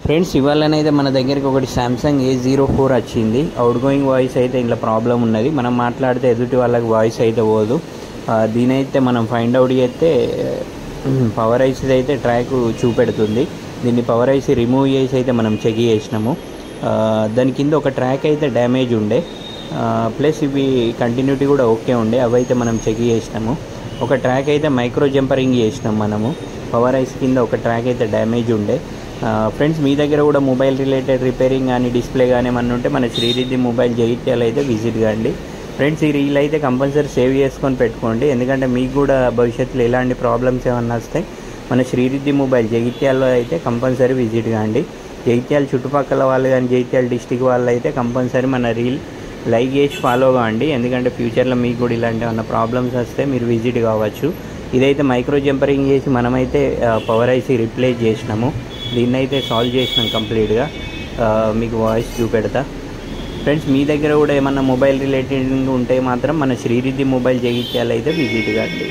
Friends ఇవాళనైతే మన దగ్గరికి ఒకటి సామ్సంగ్ A04 వచ్చింది. అవుట్ గోయింగ్ వాయిస్ అయితే ఇంట్లో ప్రాబ్లం ఉన్నది. మనం మాట్లాడితే ఎదుటి వాళ్ళకి వాయిస్ అయితే పోదు. దీనైతే మనం ఫైండ్ అవుట్ చేస్తే పవర్ ఐసీ అయితే ట్రాక్ చూపెడుతుంది. దీన్ని పవర్ ఐసీ రిమూవ్ చేసి అయితే మనం చెక్ చేసినాము. దాని కింద ఒక ట్రాక్ అయితే డ్యామేజ్ ఉండే, ప్లస్ ఇవి కంటిన్యూటీ కూడా ఓకే ఉండే, అవైతే మనం చెక్ చేసినాము. ఒక ట్రాక్ అయితే మైక్రో జంపరింగ్ చేసినాం మనము. పవర్ ఐసీ కింద ఒక ట్రాక్ అయితే డ్యామేజ్ ఉండే. ఫ్రెండ్స్ మీ దగ్గర కూడా మొబైల్ రిలేటెడ్ రిపేరింగ్ కానీ డిస్ప్లే కానీ ఏమన్నా ఉంటే మన శ్రీరిద్ధి మొబైల్ జగిత్యాల అయితే విజిట్ కాండి. ఫ్రెండ్స్ ఈ రీల్ అయితే కంపల్సరీ సేవ్ చేసుకొని పెట్టుకోండి, ఎందుకంటే మీకు కూడా భవిష్యత్తులో ఎలాంటి ప్రాబ్లమ్స్ ఏమన్నా వస్తాయి. మన శ్రీరిద్ధి మొబైల్ జగిత్యాలలో అయితే కంపల్సరీ విజిట్ కాండి. జగిత్యాల చుట్టుపక్కల వాళ్ళు కానీ జగిత్యాల డిస్టిక్ వాళ్ళు అయితే కంపల్సరీ మన రీల్ లైక్ చేసి ఫాలో కావండి, ఎందుకంటే ఫ్యూచర్లో మీకు కూడా ఇలాంటి ఏమన్నా ప్రాబ్లమ్స్ వస్తే మీరు విజిట్ కావచ్చు. ఇదైతే మైక్రో జంపరింగ్ చేసి మనమైతే పవర్ ఐసీ రీప్లేస్ చేసినాము. దీన్నైతే సాల్వ్ చేసినాం కంప్లీట్గా. మీకు వాయిస్ చూపెడతా. ఫ్రెండ్స్ మీ దగ్గర కూడా ఏమన్నా మొబైల్ రిలేటెడ్ ఉంటే మాత్రం మన శ్రీరిద్ధి మొబైల్ జగిత్యాల అయితే విజిట్ కాండి.